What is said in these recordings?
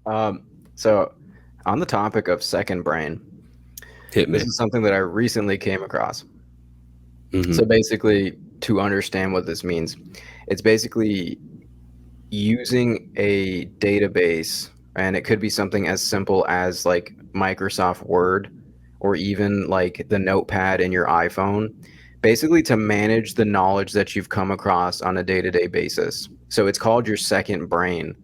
So on the topic of second brain, Hit this me. is something that I recently came across. So Hmm. basically, to understand what this means, it's basically using a database, and it could be something as simple as like Microsoft Word or even like the notepad in your iPhone, basically to manage the knowledge that you've come across on a day-to-day basis. So it's called your second brain.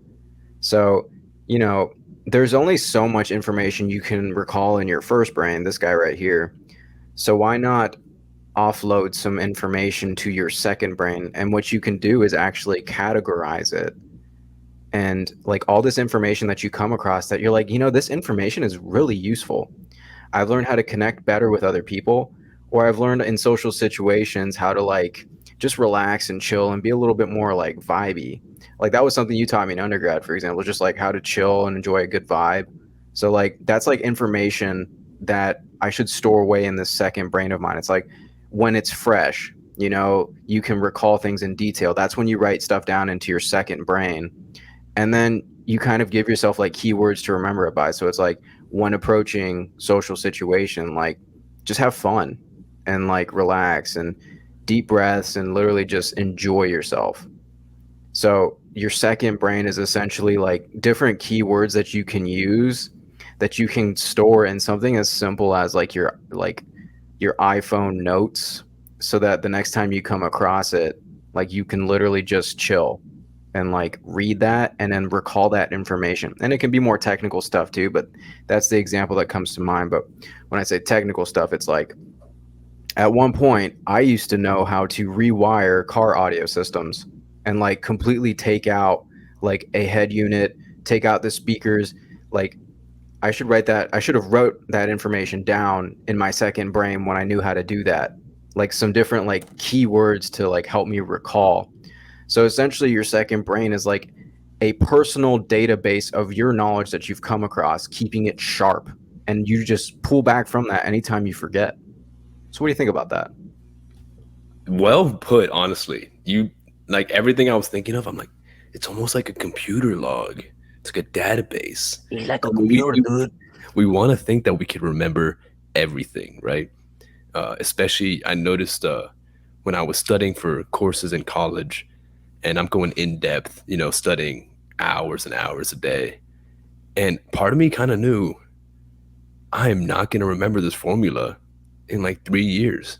So, you know, there's only so much information you can recall in your first brain, this guy right here. So why not offload some information to your second brain? And what you can do is actually categorize it. And like all this information that you come across that you're like, this information is really useful. I've learned how to connect better with other people, or I've learned in social situations how to like just relax and chill and be a little bit more like vibey. Like that was something you taught me in undergrad, for example, just like how to chill and enjoy a good vibe. So like that's like information that I should store away in this second brain of mine. It's like when it's fresh, you can recall things in detail. That's when you write stuff down into your second brain, and then you kind of give yourself like keywords to remember it by. So it's like when approaching social situation, like just have fun and like relax and deep breaths and literally just enjoy yourself. So your second brain is essentially like different keywords that you can use, that you can store in something as simple as like your iPhone notes, so that the next time you come across it, like you can literally just chill and like read that and then recall that information. And it can be more technical stuff too, but that's the example that comes to mind. But when I say technical stuff, it's like at one point I used to know how to rewire car audio systems and like completely take out like a head unit, take out the speakers. Like I should have wrote that information down in my second brain when I knew how to do that. Like some different like keywords to like help me recall. So essentially, your second brain is like a personal database of your knowledge that you've come across, keeping it sharp. And you just pull back from that anytime you forget. So, what do you think about that? Well put, honestly. You like everything I was thinking of. I'm like, it's almost like a computer log. It's like a database. It's like a And we computer, we, dude. we want to think that we can remember everything, right? Especially, I noticed when I was studying for courses in college, and I'm going in depth, studying hours and hours a day. And part of me kind of knew I am not going to remember this formula in like 3 years.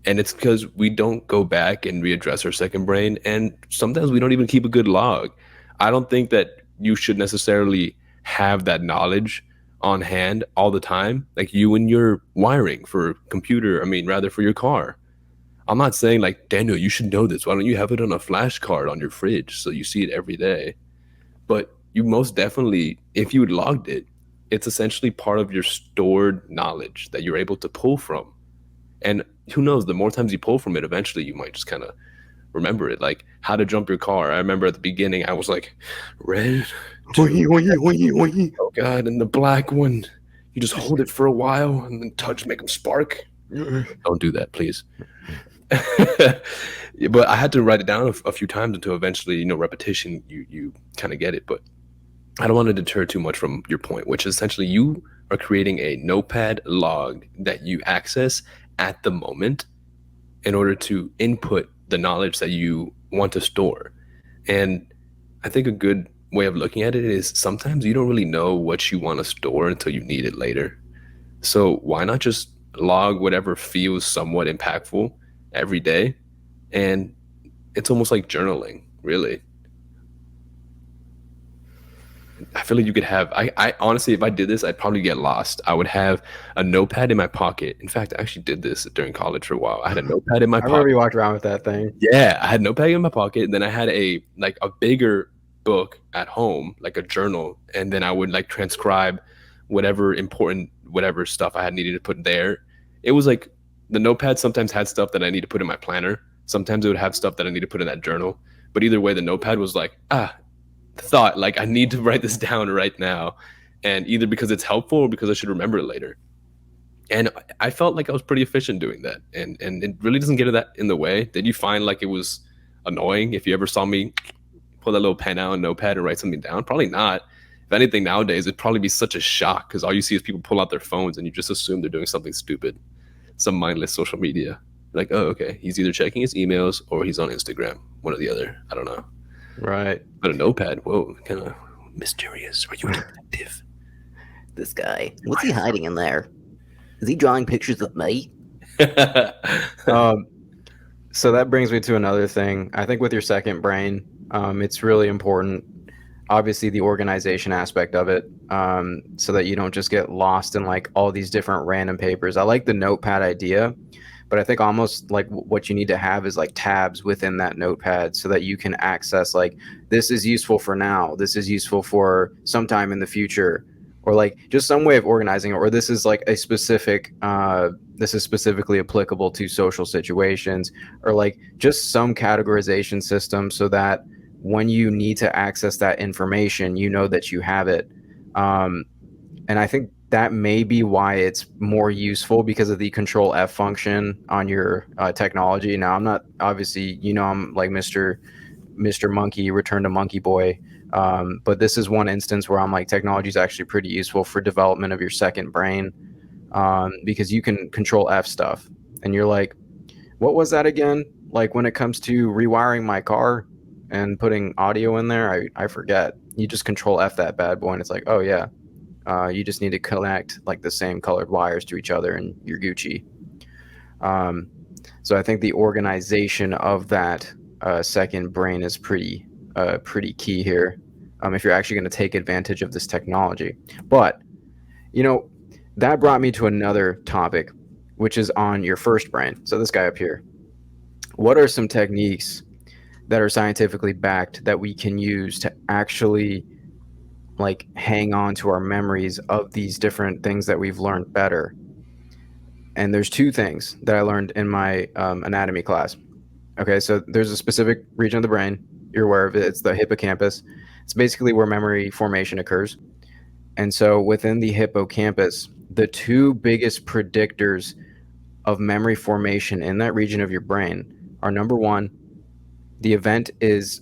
And it's because we don't go back and readdress our second brain. And sometimes we don't even keep a good log. I don't think that you should necessarily have that knowledge on hand all the time, like you and your wiring for computer, I mean, rather for your car. I'm not saying like, Daniel, you should know this. Why don't you have it on a flashcard on your fridge so you see it every day? But you most definitely, if you had logged it, it's essentially part of your stored knowledge that you're able to pull from. And who knows, the more times you pull from it, eventually you might just kind of remember it. Like how to jump your car. I remember at the beginning, I was like, red, two, oh God, and the black one, you just hold it for a while and then touch, make them spark. Don't do that, please. But I had to write it down a few times until eventually, repetition, you kind of get it. But I don't want to deter too much from your point, which is essentially you are creating a notepad log that you access at the moment in order to input the knowledge that you want to store. And I think a good way of looking at it is sometimes you don't really know what you want to store until you need it later. So why not just log whatever feels somewhat impactful every day? And it's almost like journaling, really. I feel like you could have, I honestly, if I did this, I'd probably get lost. I would have a notepad in my pocket. In fact, I actually did this during college for a while. I had a notepad in my I remember pocket. you walked around with that thing. Yeah, I had a notepad in my pocket. Then I had a bigger book at home, like a journal, and then I would like transcribe whatever important whatever stuff I had needed to put there. It was like the notepad sometimes had stuff that I need to put in my planner. Sometimes it would have stuff that I need to put in that journal. But either way, the notepad was like, thought like I need to write this down right now, and either because it's helpful or because I should remember it later. And I felt like I was pretty efficient doing that, and it really doesn't get that in the way. Did you find like it was annoying if you ever saw me pull that little pen out and notepad and write something down? Probably not. If If anything, nowadays it'd probably be such a shock because all you see is people pull out their phones and you just assume they're doing something stupid, some mindless social media. Like, oh, okay, he's either checking his emails or he's on Instagram, one or the other. I don't know. Right. But a notepad, whoa, kind of mysterious. Are you a detective? This guy, what's he hiding in there? Is he drawing pictures of me? Um, so that brings me to another thing. I think with your second brain, it's really important. Obviously, the organization aspect of it, so that you don't just get lost in like all these different random papers. I like the notepad idea, but I think almost like what you need to have is like tabs within that notepad so that you can access like this is useful for now, this is useful for sometime in the future, or like just some way of organizing it, or this is like a specific this is specifically applicable to social situations, or like just some categorization system so that when you need to access that information, you know that you have it. Um, and I think that may be why it's more useful because of the control F function on your technology. Now, I'm not obviously, I'm like Mr. Monkey, Return to Monkey Boy. But this is one instance where I'm like, technology is actually pretty useful for development of your second brain, because you can control F stuff. And you're like, what was that again? Like when it comes to rewiring my car and putting audio in there, I forget. You just control F that bad boy, and it's like, oh yeah, you just need to connect like the same colored wires to each other, and you're Gucci. Um, so I think the organization of that second brain is pretty key here, if you're actually going to take advantage of this technology. But that brought me to another topic, which is on your first brain. So this guy up here, what are some techniques that are scientifically backed that we can use to actually like hang on to our memories of these different things that we've learned better? And there's two things that I learned in my anatomy class. Okay, so there's a specific region of the brain. You're aware of it. It's the hippocampus. It's basically where memory formation occurs. And so within the hippocampus, the two biggest predictors of memory formation in that region of your brain are, number one, the event is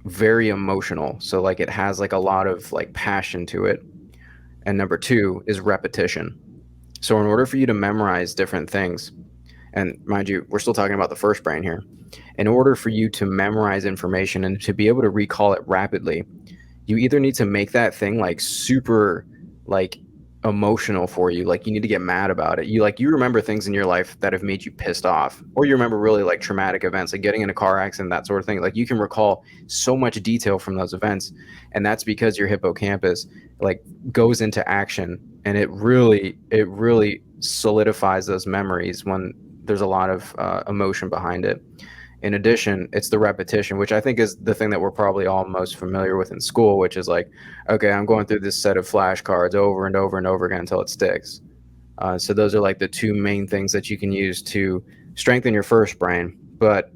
very emotional. So like it has like a lot of like passion to it. And number two is repetition. So in order for you to memorize different things, and mind you, we're still talking about the first brain here. In order for you to memorize information and to be able to recall it rapidly, you either need to make that thing like super like emotional for you, like you need to get mad about it. You remember things in your life that have made you pissed off, or you remember really like traumatic events, like getting in a car accident, that sort of thing. Like you can recall so much detail from those events, and that's because your hippocampus like goes into action, and it really solidifies those memories when there's a lot of emotion behind it. In addition, it's the repetition, which I think is the thing that we're probably all most familiar with in school, which is like, okay, I'm going through this set of flashcards over and over and over again until it sticks. So those are like the two main things that you can use to strengthen your first brain. But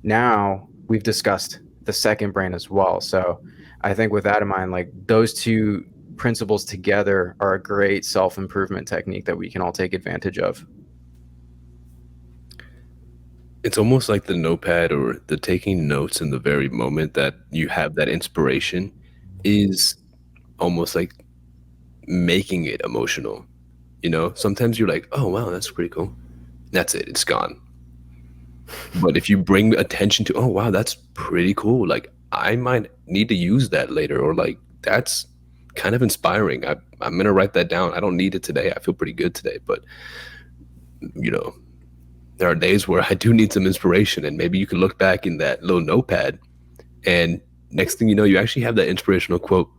now we've discussed the second brain as well. So I think with that in mind, like those two principles together are a great self-improvement technique that we can all take advantage of. It's almost like the notepad or the taking notes in the very moment that you have that inspiration is almost like making it emotional. Sometimes you're like, oh wow, that's pretty cool. That's it, it's gone. But if you bring attention to, oh wow, that's pretty cool, like I might need to use that later, or like that's kind of inspiring. I'm gonna write that down. I don't need it today. I feel pretty good today, but you know, there are days where I do need some inspiration, and maybe you can look back in that little notepad, and next thing you know, you actually have that inspirational quote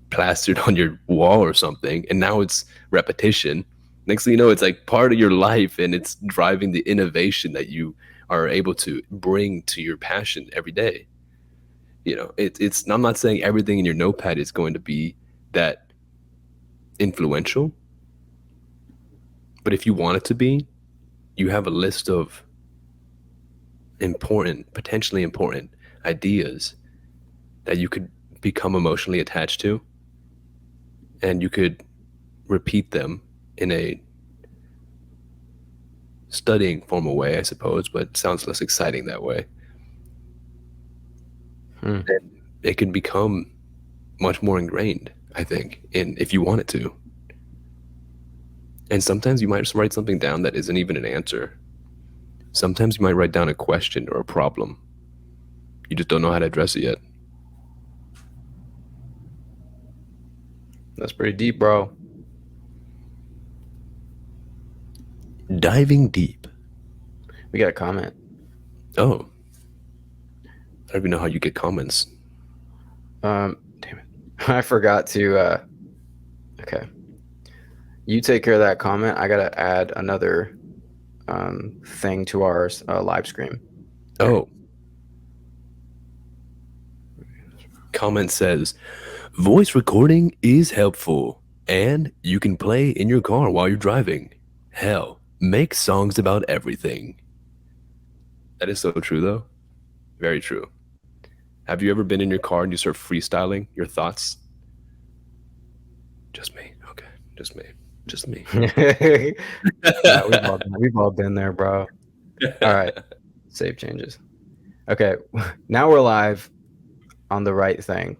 plastered on your wall or something, and now it's repetition. Next thing you know, it's like part of your life, and it's driving the innovation that you are able to bring to your passion every day. It's I'm not saying everything in your notepad is going to be that influential, but if you want it to be, you have a list of potentially important ideas that you could become emotionally attached to, and you could repeat them in a studying formal way, I suppose, but it sounds less exciting that way. And it can become much more ingrained. I think, and if you want it to. And sometimes you might just write something down that isn't even an answer. Sometimes you might write down a question or a problem. You just don't know how to address it yet. That's pretty deep, bro. Diving deep. We got a comment. Oh. I don't even know how you get comments. Damn it. I forgot to okay. You take care of that comment. I gotta add another thing to our live stream. Oh. Comment says, voice recording is helpful, and you can play in your car while you're driving. Hell, make songs about everything. That is so true, though. Very true. Have you ever been in your car and you start freestyling your thoughts? Just me. Okay. Just me. Just me. Yeah, we've all been there, bro. All right. Save changes. Okay. Now we're live on the right thing.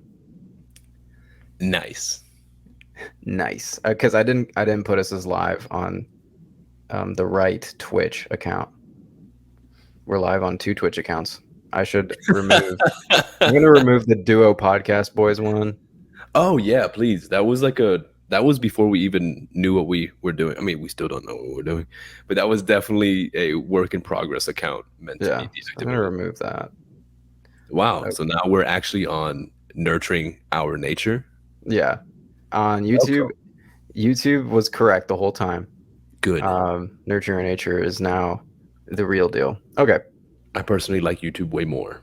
Nice. Nice. Because I didn't put us as live on the right Twitch account. We're live on 2 Twitch accounts. I should remove. I'm gonna remove the Duo Podcast Boys one. Oh yeah, please. That was before we even knew what we were doing. I mean, we still don't know what we're doing, but that was definitely a work in progress account meant to be I'm gonna remove that. Wow. Okay. So now we're actually on nurturing our nature. Yeah. On YouTube, okay. YouTube was correct the whole time. Good. Nurturing nature is now the real deal. Okay. I personally like YouTube way more.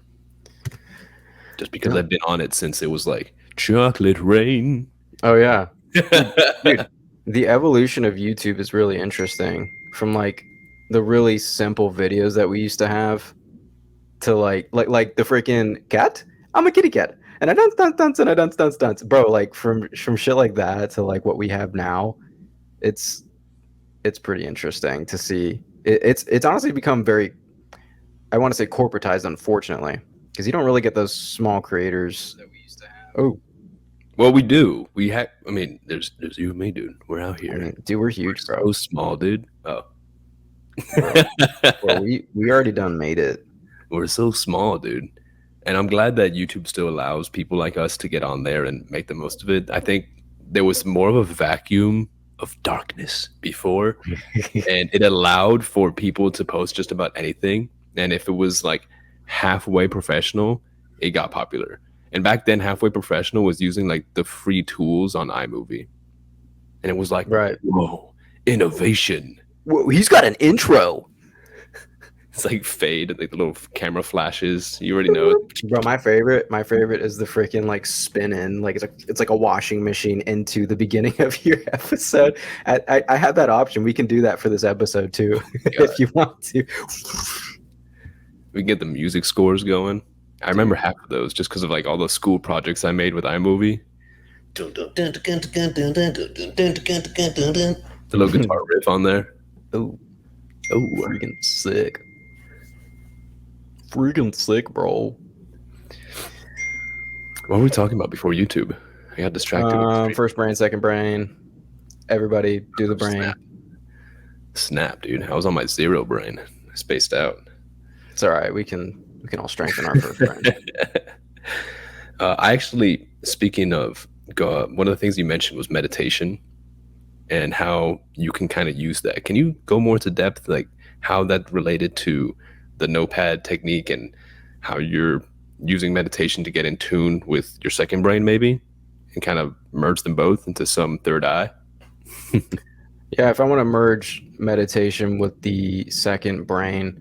Just because I've been on it since it was like chocolate rain. Oh yeah. Dude, the evolution of YouTube is really interesting. From like the really simple videos that we used to have to like the freaking cat. I'm a kitty cat. And I dance and I dance. Bro, like from shit like that to like what we have now, it's pretty interesting to see. It's honestly become very, I want to say corporatized, unfortunately, because you don't really get those small creators that we used to have. Oh, well, we do. We have. I mean, there's you and me, dude. We're out here. I mean, dude, we're huge, we're bro. So small, dude. Oh, bro, we already done made it. We're so small, dude. And I'm glad that YouTube still allows people like us to get on there and make the most of it. I think there was more of a vacuum of darkness before, and it allowed for people to post just about anything. And if it was like halfway professional, it got popular. And back then, halfway professional was using like the free tools on iMovie. And it was like, right. Whoa, innovation. Whoa, he's got an intro. It's like fade, like the little camera flashes. You already know it. Bro, my favorite is the freaking like spin in, like it's like a washing machine into the beginning of your episode. I have that option. We can do that for this episode too, if you want to. We can get the music scores going. I remember half of those just because of like all the school projects I made with iMovie. The little guitar riff on there. Oh, freaking sick. Freaking sick, bro. What were we talking about before YouTube? I got distracted. First brain, second brain. Everybody do the brain. Snap, dude. I was on my 0 brain. I spaced out. It's all right. We can all strengthen our first brain. I actually, speaking of, one of the things you mentioned was meditation and how you can kind of use that. Can you go more to depth, like how that related to the notepad technique and how you're using meditation to get in tune with your second brain, maybe, and kind of merge them both into some third eye? Yeah, if I want to merge meditation with the second brain,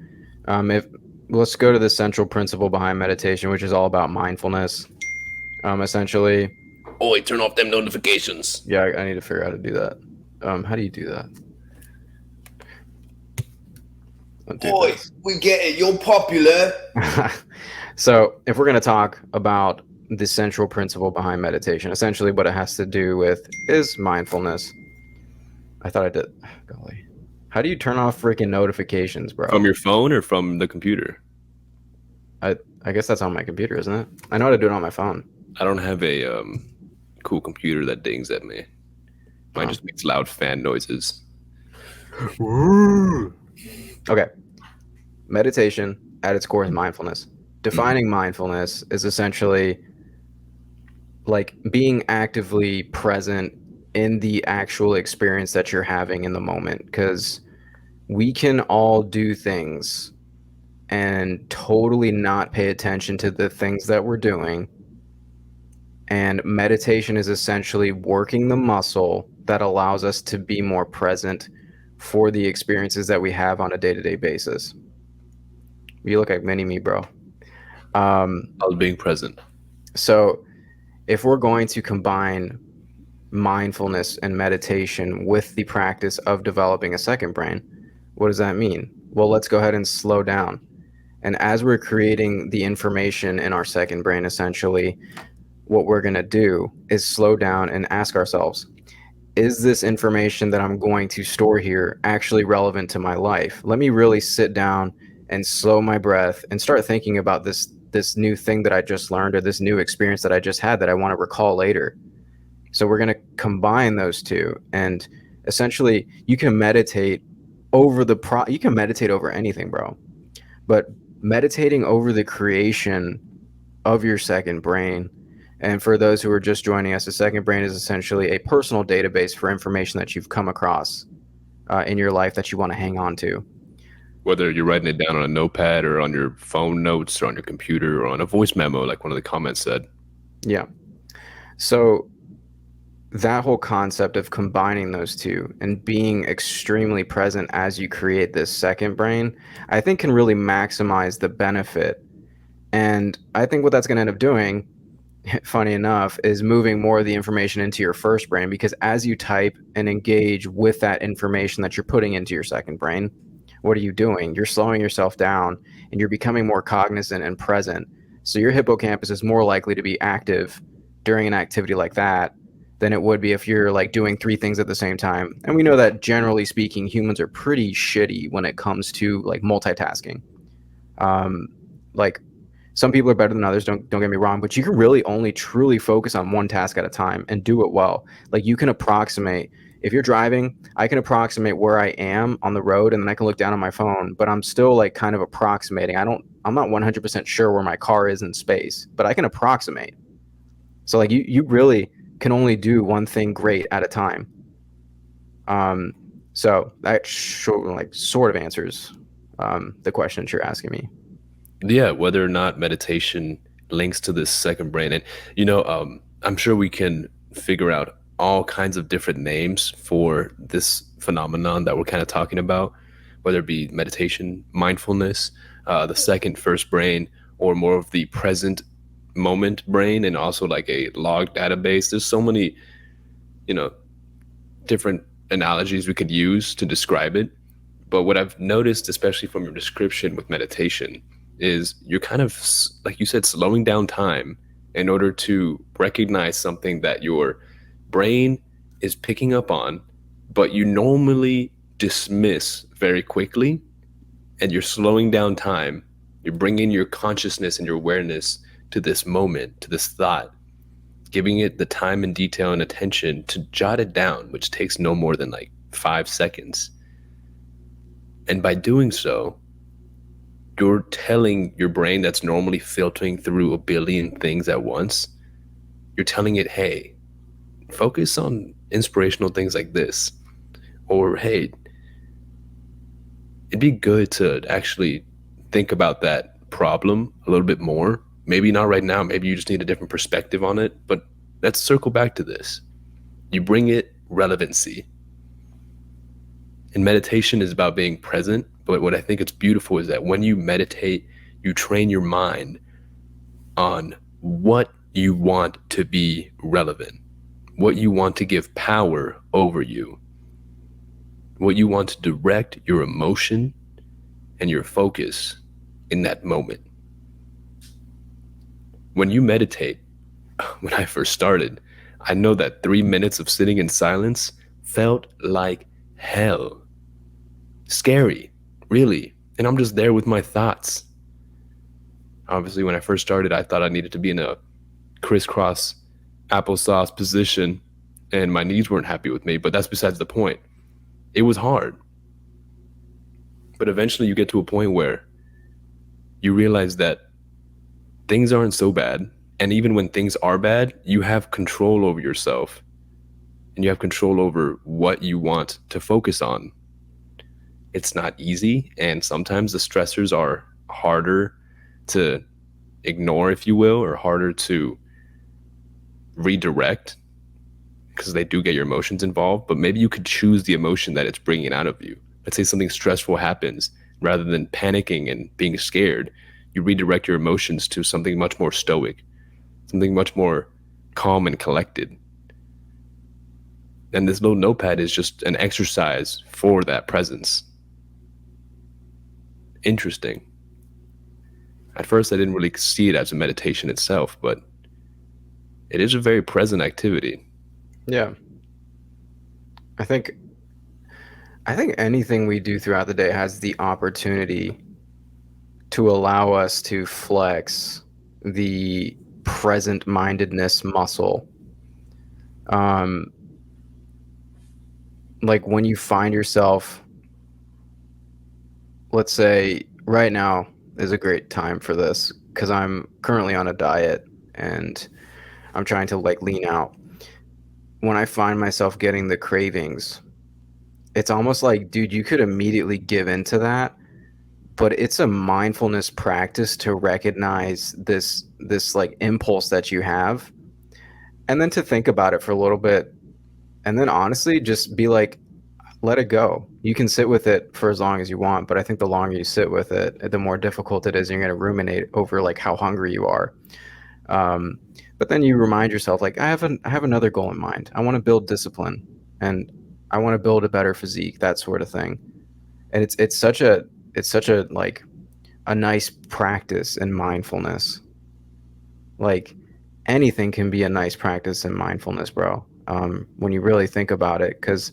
let's go to the central principle behind meditation, which is all about mindfulness. Essentially. Oh, wait, turn off them notifications. Yeah, I need to figure out how to do that. How do you do that? Boy, we get it. You're popular. So if we're going to talk about the central principle behind meditation, essentially what it has to do with is mindfulness. I thought I did. Golly. How do you turn off freaking notifications, bro? From your phone or from the computer? I guess that's on my computer, isn't it? I know how to do it on my phone. I don't have a cool computer that dings at me. Mine just makes loud fan noises. Okay. Meditation at its core is mindfulness. Defining mindfulness is essentially like being actively present in the actual experience that you're having in the moment, because we can all do things and totally not pay attention to the things that we're doing. And meditation is essentially working the muscle that allows us to be more present for the experiences that we have on a day-to-day basis. You look like mini me, bro. I was being present. So if we're going to combine mindfulness and meditation with the practice of developing a second brain, what does that mean? Well, let's go ahead and slow down. And as we're creating the information in our second brain, essentially, what we're going to do is slow down and ask ourselves, is this information that I'm going to store here actually relevant to my life? Let me really sit down and slow my breath and start thinking about this new thing that I just learned, or this new experience that I just had that I want to recall later. So we're going to combine those two, and essentially you can meditate over you can meditate over anything, bro. But meditating over the creation of your second brain, and for those who are just joining us, the second brain is essentially a personal database for information that you've come across in your life that you want to hang on to. Whether you're writing it down on a notepad or on your phone notes or on your computer or on a voice memo, like one of the comments said. Yeah. So that whole concept of combining those two and being extremely present as you create this second brain, I think can really maximize the benefit. And I think what that's going to end up doing, funny enough, is moving more of the information into your first brain, because as you type and engage with that information that you're putting into your second brain, what are you doing? You're slowing yourself down and you're becoming more cognizant and present. So your hippocampus is more likely to be active during an activity like that than it would be if you're like doing three things at the same time. And we know that generally speaking, humans are pretty shitty when it comes to like multitasking. Like some people are better than others, don't get me wrong, but you can really only truly focus on one task at a time and do it well. Like you can approximate, if you're driving, I can approximate where I am on the road, and then I can look down on my phone, but I'm still like kind of approximating. I'm not 100% sure where my car is in space, but I can approximate. So like you really can only do one thing great at a time. So that sort of answers the questions you're asking me. Yeah, whether or not meditation links to this second brain. And, I'm sure we can figure out all kinds of different names for this phenomenon that we're kind of talking about, whether it be meditation, mindfulness, the second first brain, or more of the present moment brain, and also like a log database. There's so many, different analogies we could use to describe it. But what I've noticed, especially from your description with meditation, is you're kind of, like you said, slowing down time in order to recognize something that your brain is picking up on, but you normally dismiss very quickly. And you're slowing down time. You're bringing your consciousness and your awareness to this moment, to this thought, giving it the time and detail and attention to jot it down, which takes no more than like 5 seconds. And by doing so, you're telling your brain that's normally filtering through a billion things at once, you're telling it, hey, focus on inspirational things like this. Or, hey, it'd be good to actually think about that problem a little bit more. Maybe not right now. Maybe you just need a different perspective on it. But let's circle back to this. You bring it relevancy. And meditation is about being present. But what I think is beautiful is that when you meditate, you train your mind on what you want to be relevant, what you want to give power over you, what you want to direct your emotion and your focus in that moment. When you meditate, when I first started, I know that 3 minutes of sitting in silence felt like hell. Scary, really. And I'm just there with my thoughts. Obviously, when I first started, I thought I needed to be in a crisscross applesauce position, and my knees weren't happy with me, but that's besides the point. It was hard. But eventually you get to a point where you realize that things aren't so bad. And even when things are bad, you have control over yourself and you have control over what you want to focus on. It's not easy, and sometimes the stressors are harder to ignore, if you will, or harder to redirect because they do get your emotions involved. But maybe you could choose the emotion that it's bringing out of you. Let's say something stressful happens. Rather than panicking and being scared, you redirect your emotions to something much more stoic, something much more calm and collected. And this little notepad is just an exercise for that presence. Interesting. At first, I didn't really see it as a meditation itself, but it is a very present activity. Yeah. I think anything we do throughout the day has the opportunity to allow us to flex the present mindedness muscle. Like when you find yourself, let's say right now is a great time for this because I'm currently on a diet and I'm trying to like lean out. When I find myself getting the cravings, it's almost like, dude, you could immediately give into that, but it's a mindfulness practice to recognize this like impulse that you have, and then to think about it for a little bit, and then honestly just be like, let it go. You can sit with it for as long as you want, but I think the longer you sit with it, the more difficult it is. You're going to ruminate over like how hungry you are. But then you remind yourself, like, I have another goal in mind. I want to build discipline, and I want to build a better physique, that sort of thing. And it's such a like a nice practice in mindfulness. Like anything can be a nice practice in mindfulness, bro. When you really think about it, because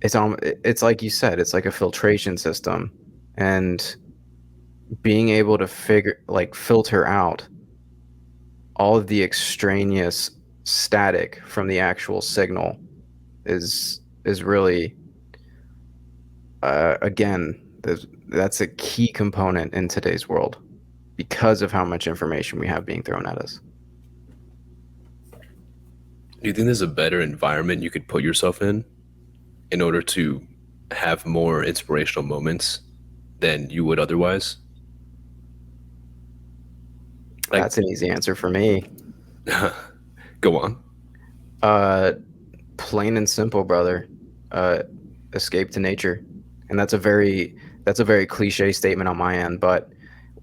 it's like you said, it's like a filtration system, and being able to filter out all of the extraneous static from the actual signal is really again, that's a key component in today's world because of how much information we have being thrown at us. Do you think there's a better environment you could put yourself in order to have more inspirational moments than you would otherwise? Like, That's an easy answer for me. go on. Plain and simple, brother. Escape to nature. And that's a very cliche statement on my end, but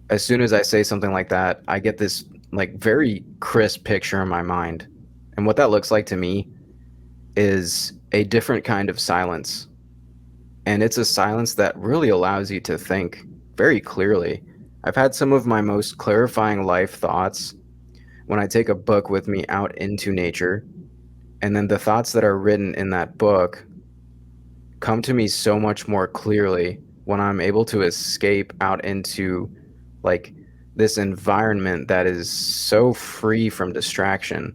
as soon as I say something like that, I get this like very crisp picture in my mind. And what that looks like to me is a different kind of silence. And it's a silence that really allows you to think very clearly. I've had some of my most clarifying life thoughts when I take a book with me out into nature. And then the thoughts that are written in that book come to me so much more clearly when I'm able to escape out into like this environment that is so free from distraction.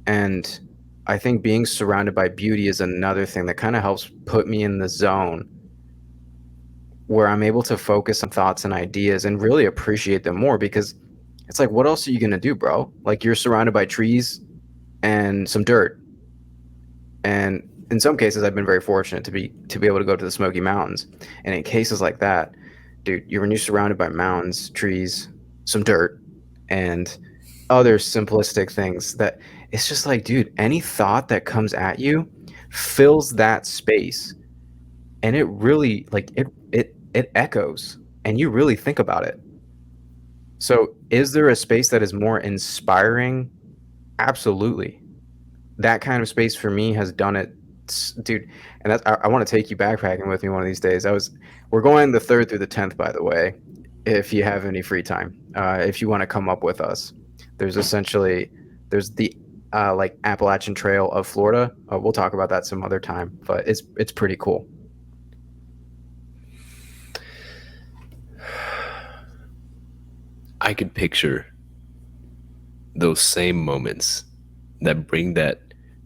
And I think being surrounded by beauty is another thing that kind of helps put me in the zone where I'm able to focus on thoughts and ideas and really appreciate them more, because it's like, what else are you going to do, bro? Like, you're surrounded by trees and some dirt. And in some cases, I've been very fortunate to be able to go to the Smoky Mountains. And in cases like that, dude, when you're surrounded by mountains, trees, some dirt, and other simplistic things, that it's just like, dude, any thought that comes at you fills that space, and it really like it echoes, and you really think about it. So is there a space that is more inspiring? Absolutely. That kind of space for me has done it, dude. And that's, I want to take you backpacking with me one of these days. We're going the 3rd through the 10th, by the way, if you have any free time. If you want to come up with us, there's the like Appalachian Trail of Florida. We'll talk about that some other time, but it's pretty cool. I could picture those same moments that bring that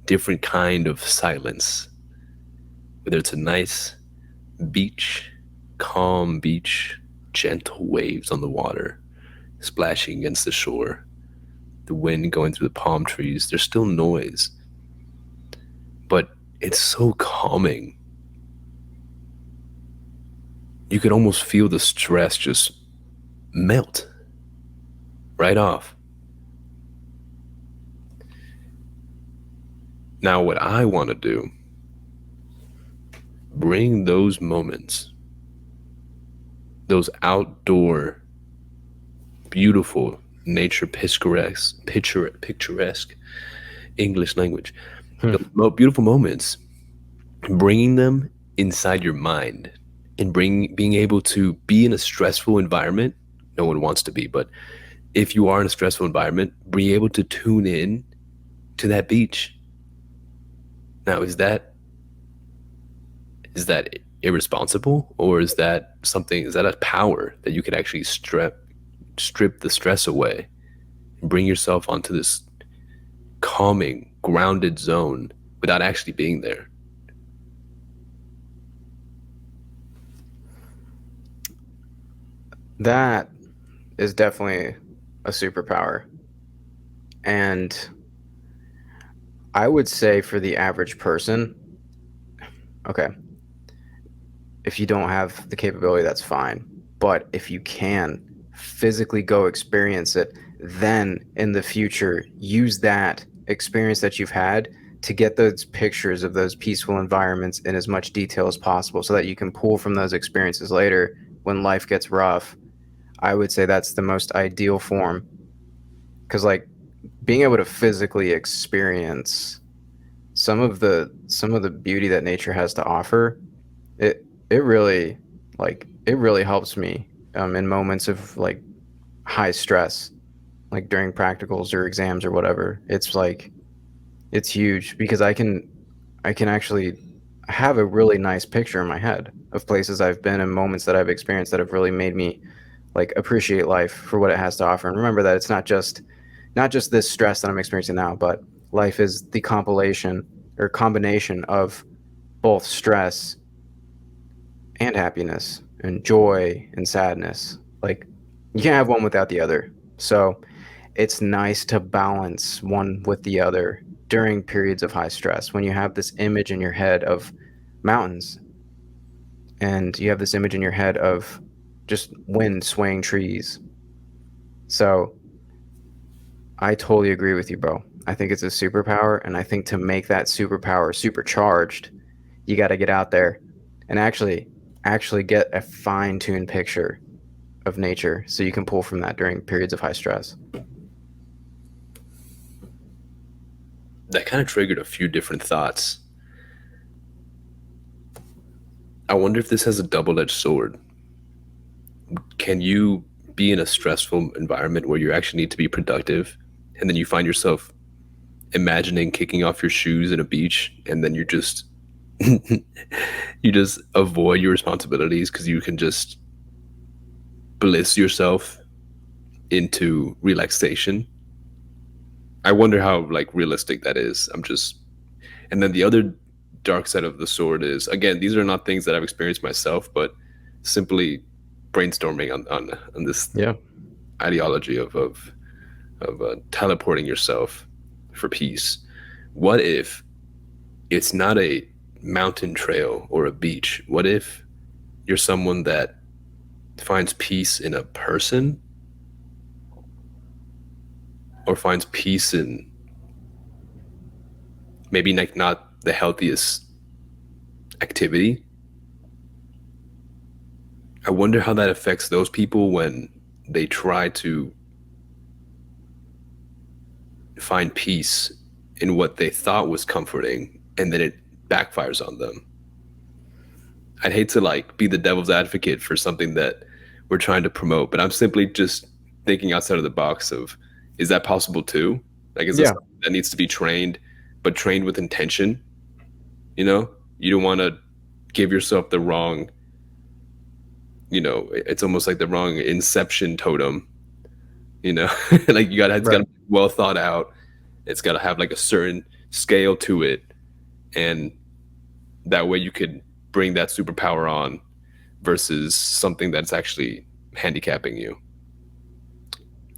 different kind of silence. Whether it's a nice beach, calm beach, gentle waves on the water, splashing against the shore, the wind going through the palm trees, there's still noise, but it's so calming. You could almost feel the stress just melt right off. Now, what I want to do, bring those moments, those outdoor, beautiful, nature picturesque English language, those beautiful moments, bringing them inside your mind and being able to be in a stressful environment. No one wants to be, but if you are in a stressful environment, be able to tune in to that beach. Now, is that irresponsible, or is that a power that you could actually strip the stress away and bring yourself onto this calming, grounded zone without actually being there? That is definitely a superpower. And I would say for the average person, okay, if you don't have the capability, that's fine. But if you can physically go experience it, then in the future, use that experience that you've had to get those pictures of those peaceful environments in as much detail as possible so that you can pull from those experiences later when life gets rough. I would say that's the most ideal form. Because, like, being able to physically experience some of the beauty that nature has to offer, it really it really helps me in moments of like high stress, like during practicals or exams or whatever. It's like it's huge because I can actually have a really nice picture in my head of places I've been and moments that I've experienced that have really made me like appreciate life for what it has to offer and remember that it's not just this stress that I'm experiencing now, but life is the compilation or combination of both stress and happiness and joy and sadness. Like you can't have one without the other. So it's nice to balance one with the other during periods of high stress when you have this image in your head of mountains and you have this image in your head of just wind swaying trees. So I totally agree with you, bro. I think it's a superpower, and I think to make that superpower supercharged, you got to get out there and actually get a fine-tuned picture of nature so you can pull from that during periods of high stress. That kind of triggered a few different thoughts. I wonder if this has a double-edged sword. Can you be in a stressful environment where you actually need to be productive, and then you find yourself imagining kicking off your shoes at a beach, and then you just you just avoid your responsibilities because you can just bliss yourself into relaxation? I wonder how like realistic that is. And then the other dark side of the sword is, again, these are not things that I've experienced myself, but simply brainstorming on this Yeah. ideology of teleporting yourself for peace. What if it's not a mountain trail or a beach? What if you're someone that finds peace in a person, or finds peace in maybe like not the healthiest activity? I wonder how that affects those people when they try to find peace in what they thought was comforting, and then it backfires on them. I'd hate to like be the devil's advocate for something that we're trying to promote, but I'm simply just thinking outside of the box of, is that possible too? Like, is this Yeah. something that needs to be trained, but trained with intention? You know, you don't want to give yourself the wrong, it's almost like the wrong inception totem, like it's got to be well thought out. It's got to have like a certain scale to it, and that way you could bring that superpower on versus something that's actually handicapping you.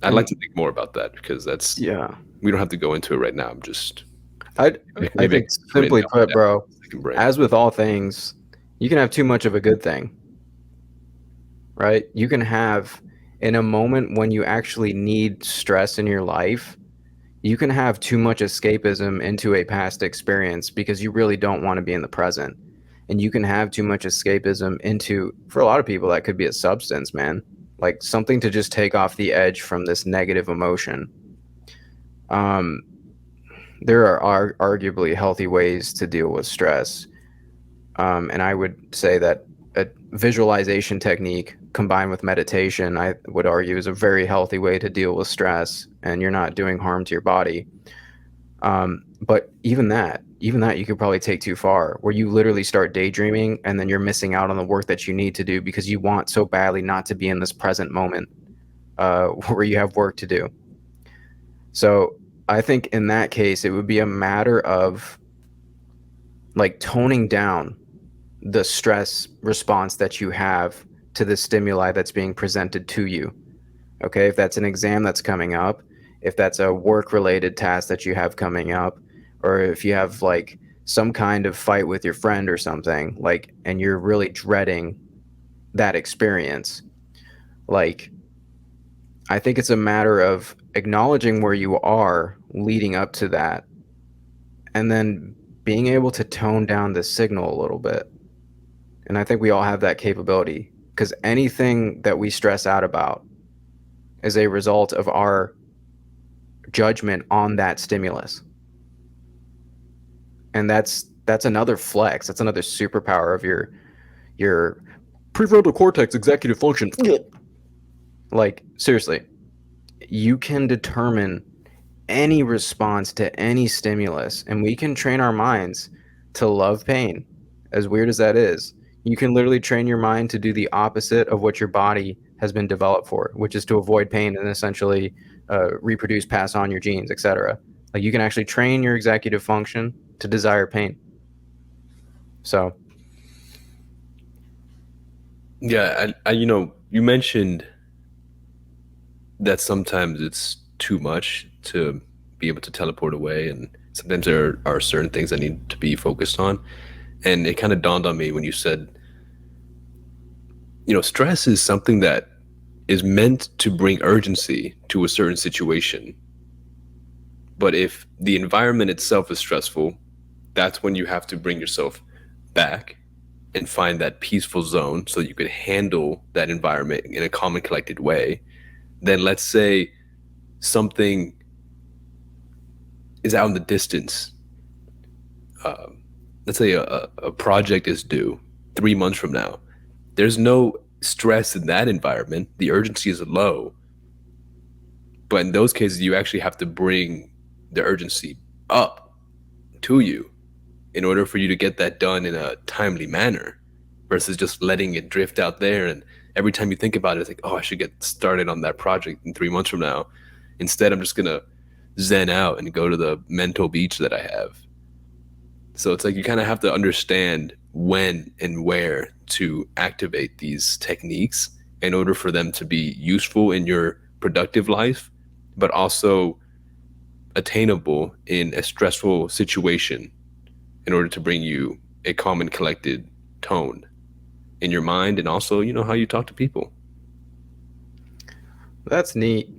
I'd like to think more about that because that's Yeah. we don't have to go into it right now. I'm just I maybe think simply put, bro, brain. as with all things, you can have too much of a good thing, right? You can have, in a moment when you actually need stress in your life, you can have too much escapism into a past experience because you really don't want to be in the present. And you can have too much escapism into, for a lot of people, that could be a substance, man. Like something to just take off the edge from this negative emotion. There are arguably healthy ways to deal with stress. And I would say that a visualization technique combined with meditation, I would argue, is a very healthy way to deal with stress, and you're not doing harm to your body. But even that you could probably take too far, where you literally start daydreaming and then you're missing out on the work that you need to do because you want so badly not to be in this present moment where you have work to do. So I think in that case, it would be a matter of like toning down the stress response that you have to the stimuli that's being presented to you. Okay, if that's an exam that's coming up, if that's a work related task that you have coming up, or if you have like some kind of fight with your friend or something, like, and you're really dreading that experience, like, I think it's a matter of acknowledging where you are leading up to that and then being able to tone down the signal a little bit. And I think we all have that capability, because anything that we stress out about is a result of our judgment on that stimulus. And that's another flex. That's another superpower of your prefrontal cortex executive function. Like, seriously, you can determine any response to any stimulus, and we can train our minds to love pain. As weird as that is, you can literally train your mind to do the opposite of what your body has been developed for, which is to avoid pain and essentially reproduce, pass on your genes, etc. Like, you can actually train your executive function to desire pain. So yeah, I you mentioned that sometimes it's too much to be able to teleport away, and sometimes there are certain things that need to be focused on. And it kind of dawned on me when you said, stress is something that is meant to bring urgency to a certain situation. But if the environment itself is stressful, that's when you have to bring yourself back and find that peaceful zone so you could handle that environment in a calm and collected way. Then let's say something is out in the distance. Let's say a project is due 3 months from now. There's no stress in that environment. The urgency is low. But in those cases, you actually have to bring the urgency up to you in order for you to get that done in a timely manner versus just letting it drift out there. And every time you think about it, it's like, oh, I should get started on that project in 3 months from now. Instead, I'm just going to zen out and go to the mental beach that I have. So it's like you kind of have to understand when and where to activate these techniques in order for them to be useful in your productive life, but also attainable in a stressful situation in order to bring you a calm and collected tone in your mind and also, how you talk to people. that's neat.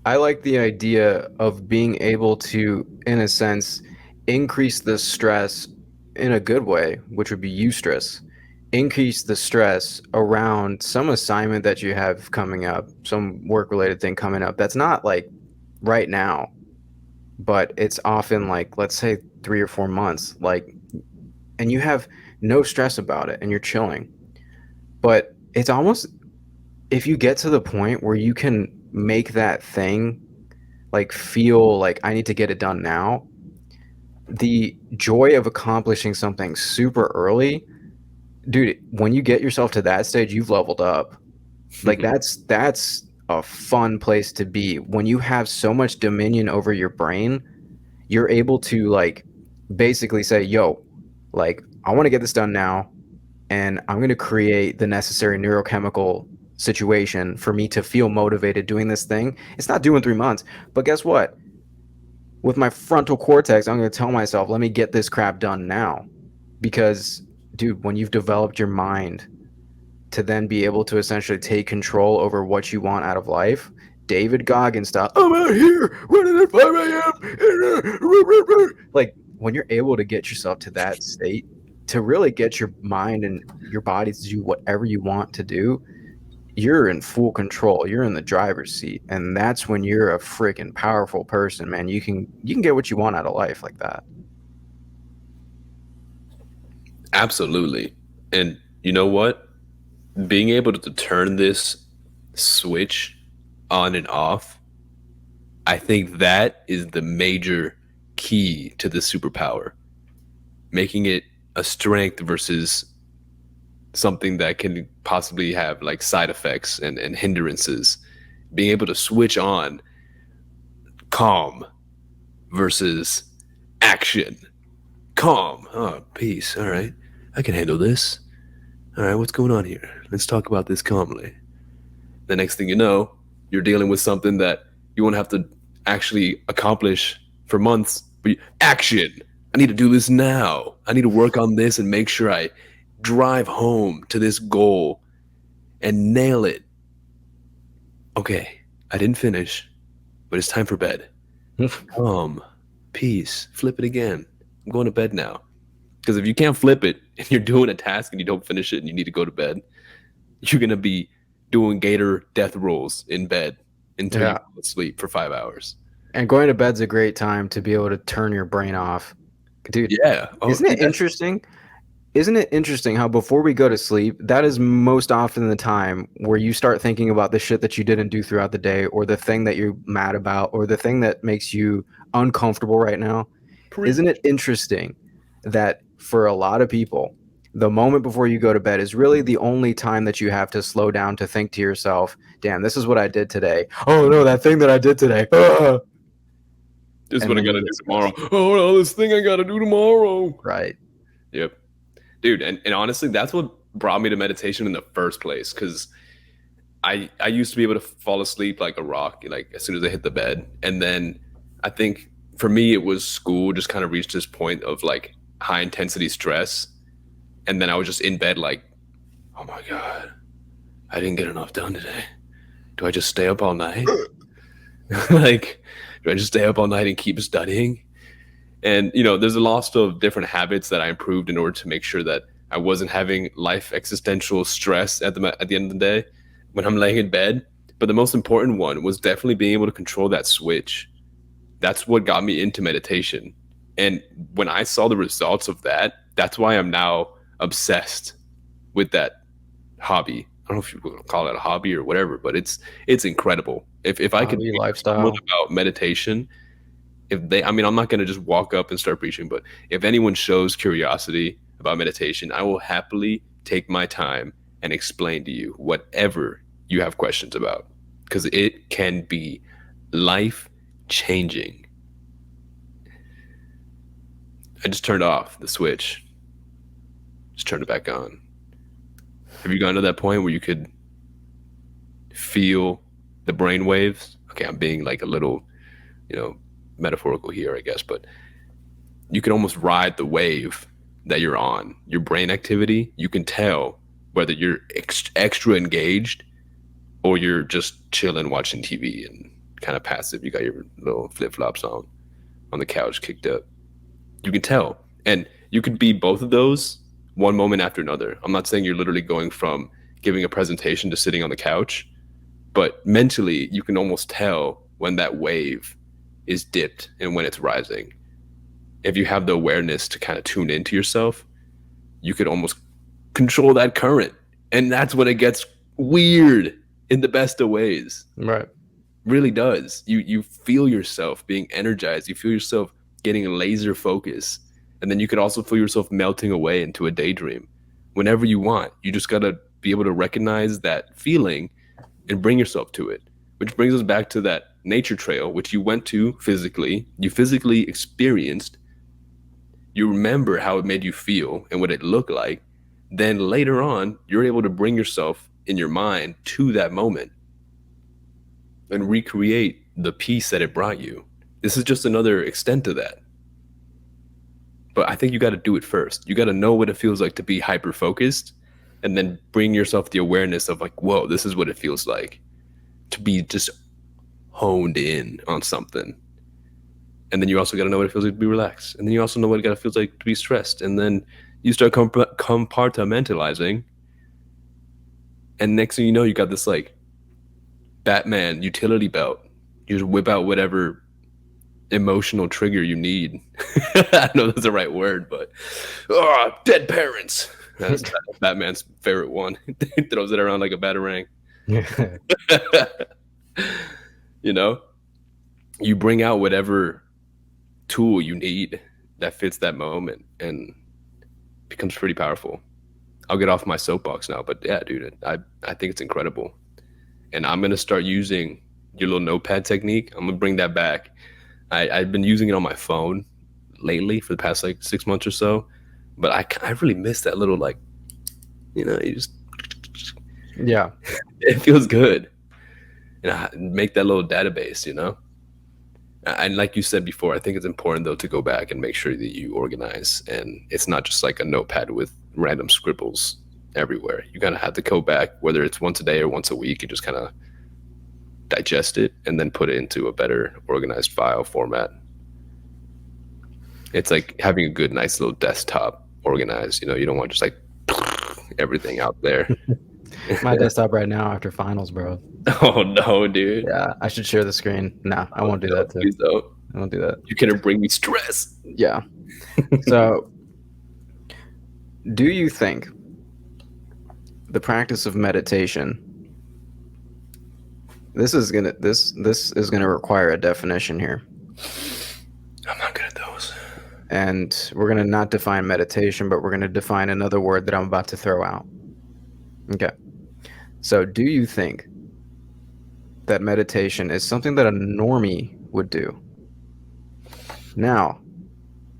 I like the idea of being able to, in a sense, increase the stress in a good way, which would be eustress. Increase the stress around some assignment that you have coming up, some work related thing coming up that's not like right now, but it's often like, let's say 3 or 4 months, like, and you have no stress about it and you're chilling. But it's almost, if you get to the point where you can make that thing like feel like I need to get it done now, the joy of accomplishing something super early, dude, when you get yourself to that stage, you've leveled up. Like, that's a fun place to be when you have so much dominion over your brain you're able to like basically say, yo, like I want to get this done now, and I'm going to create the necessary neurochemical situation for me to feel motivated doing this thing. It's not due in 3 months, but guess what? With my frontal cortex, I'm going to tell myself, let me get this crap done now. Because, dude, when you've developed your mind to then be able to essentially take control over what you want out of life, David Goggins style, I'm out here running at 5 a.m. Like, when you're able to get yourself to that state, to really get your mind and your body to do whatever you want to do, you're in full control. You're in the driver's seat, and that's when you're a freaking powerful person, man. You can get what you want out of life like that. Absolutely. And you know what? Being able to turn this switch on and off, I think that is the major key to the superpower. Making it a strength versus something that can possibly have like side effects and hindrances. Being able to switch on calm versus action. Calm. Oh, peace. All right. I can handle this. All right, what's going on here? Let's talk about this calmly. The next thing you know, you're dealing with something that you won't have to actually accomplish for months. But action. I need to do this now. I need to work on this and make sure I drive home to this goal and nail it. Okay, I didn't finish, but it's time for bed. Peace. Flip it again. I'm going to bed now. Because if you can't flip it and you're doing a task and you don't finish it and you need to go to bed, you're going to be doing gator death rolls in bed until you fall asleep for 5 hours. And going to bed's a great time to be able to turn your brain off. Dude, yeah. Isn't it interesting? Isn't it interesting how before we go to sleep, that is most often the time where you start thinking about the shit that you didn't do throughout the day, or the thing that you're mad about, or the thing that makes you uncomfortable right now? Isn't it interesting that for a lot of people, the moment before you go to bed is really the only time that you have to slow down to think to yourself, damn, this is what I did today. Oh no, that thing that I did today. This is what I got to do tomorrow. Oh no, this thing I got to do tomorrow. Right. Yep. Dude, and honestly, that's what brought me to meditation in the first place. Because I used to be able to fall asleep like a rock, like as soon as I hit the bed. And then I think for me, it was school just kind of reached this point of like high intensity stress. And then I was just in bed like, oh my God, I didn't get enough done today. Do I just stay up all night? Like, do I just stay up all night and keep studying? And, you know, there's a lot of different habits that I improved in order to make sure that I wasn't having life existential stress at the end of the day when I'm laying in bed. But the most important one was definitely being able to control that switch. That's what got me into meditation. And when I saw the results of that, that's why I'm now obsessed with that hobby. I don't know if you would call it a hobby or whatever, but it's incredible. If I could teach someone about meditation, I'm not going to just walk up and start preaching, but if anyone shows curiosity about meditation, I will happily take my time and explain to you whatever you have questions about, because it can be life changing. I just turned off the switch. Just turned it back on. Have you gotten to that point where you could feel the brain waves? Okay, I'm being like a little, metaphorical here, I guess, but you can almost ride the wave that you're on. Your brain activity, you can tell whether you're extra engaged or you're just chilling watching TV and kind of passive. You got your little flip-flops on the couch kicked up. You can tell. And you could be both of those one moment after another. I'm not saying you're literally going from giving a presentation to sitting on the couch, but mentally you can almost tell when that wave is dipped and when it's rising. If you have the awareness to kind of tune into yourself, you could almost control that current. And that's when it gets weird in the best of ways. Right. Really does. You feel yourself being energized. You feel yourself getting laser focus. And then you could also feel yourself melting away into a daydream whenever you want. You just got to be able to recognize that feeling and bring yourself to it, which brings us back to that nature trail, which you went to physically, you physically experienced, you remember how it made you feel and what it looked like. Then later on, you're able to bring yourself in your mind to that moment and recreate the peace that it brought you. This is just another extent to that. But I think you got to do it first. You got to know what it feels like to be hyper focused, and then bring yourself the awareness of like, whoa, this is what it feels like to be just honed in on something. And then you also got to know what it feels like to be relaxed. And then you also know what it feels like to be stressed. And then you start compartmentalizing. And next thing you know, you got this like Batman utility belt. You just whip out whatever emotional trigger you need. I don't know if that's the right word, but dead parents. That's Batman's favorite one. He throws it around like a batarang. You know, you bring out whatever tool you need that fits that moment, and it becomes pretty powerful. I'll get off my soapbox now, but yeah, dude, I think it's incredible. And I'm gonna start using your little notepad technique. I'm gonna bring that back. I've been using it on my phone lately for the past like 6 months or so, but I really miss that little like, you know, you just Yeah. it feels good. And I make that little database, you know. And like you said before, I think it's important though to go back and make sure that you organize, and it's not just like a notepad with random scribbles everywhere. You kind of have to go back, whether it's once a day or once a week, and just kind of digest it and then put it into a better organized file format. It's like having a good, nice little desktop organized. You know, you don't want just like everything out there. My desktop right now after finals, bro. Oh no, dude. Yeah, I should share the screen. Nah, I won't do that too. Please don't. I won't do that. You can't bring me stress. Yeah. So, do you think the practice of meditation, this is gonna require a definition here, I'm not good at those. and we're gonna not define meditation, but we're gonna define another word that I'm about to throw out. Okay. So, do you think that meditation is something that a normie would do? Now,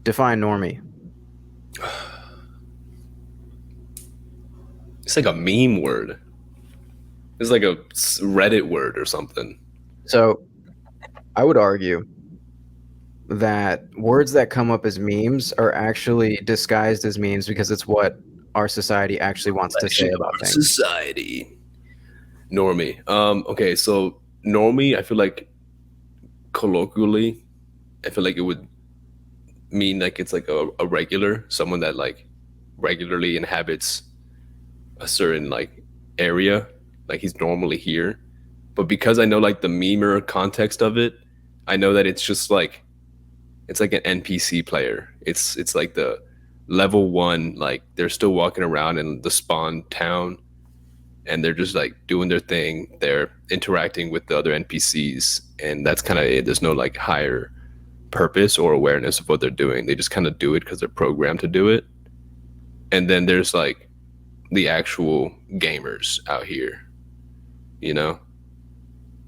define normie. It's like a meme word. It's like a Reddit word or something. So, I would argue that words that come up as memes are actually disguised as memes because it's what our society actually wants to say about things. Society. Normie. Okay, so normie, I feel like colloquially, I feel like it would mean like it's like a regular, someone that like regularly inhabits a certain like area, like he's normally here. But because I know like the memer context of it, I know that it's just like it's like an NPC player. It's like the level 1, like they're still walking around in the spawn town, and they're just like doing their thing. They're interacting with the other NPCs, and that's kind of it. There's no like higher purpose or awareness of what they're doing. They just kind of do it because they're programmed to do it. And then there's like the actual gamers out here, you know,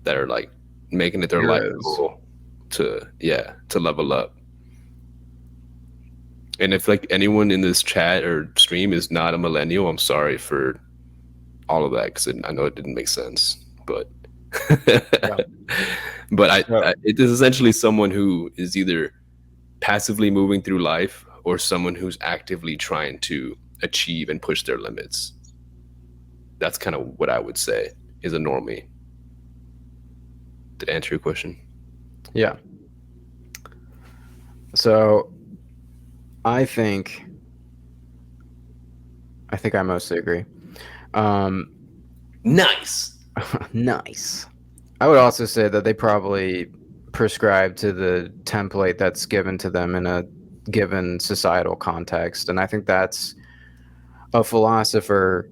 that are like making it their life goal to level up. And if like anyone in this chat or stream is not a millennial, I'm sorry for all of that, because I know it didn't make sense, but Yeah. but it is essentially someone who is either passively moving through life or someone who's actively trying to achieve and push their limits. That's kind of what I would say is a normie. Did I answer your question? Yeah. So I think I mostly agree. Nice. Nice. I would also say that they probably prescribe to the template that's given to them in a given societal context, and I think that's a philosopher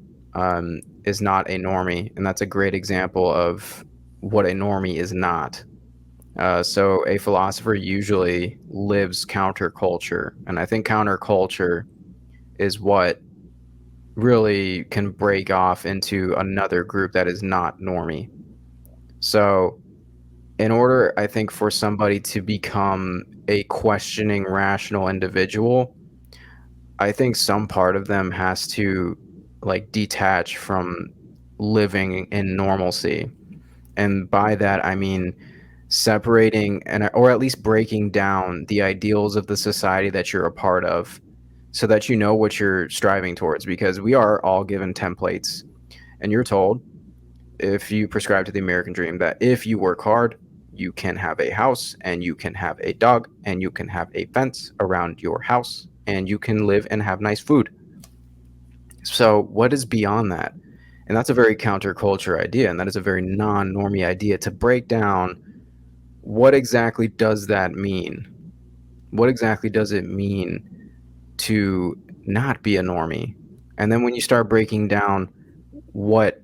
is not a normie, and that's a great example of what a normie is not. So a philosopher usually lives counterculture, and I think counterculture is what really can break off into another group that is not normie. So, in order, I think, for somebody to become a questioning, rational individual, I think some part of them has to like detach from living in normalcy. And by that, I mean separating and or at least breaking down the ideals of the society that you're a part of so that you know what you're striving towards, because we are all given templates, and you're told, if you prescribe to the American dream, that if you work hard, you can have a house and you can have a dog and you can have a fence around your house and you can live and have nice food. So what is beyond that? And that's a very counterculture idea, and that is a very non-normie idea, to break down what exactly does that mean? What exactly does it mean to not be a normie? And then when you start breaking down what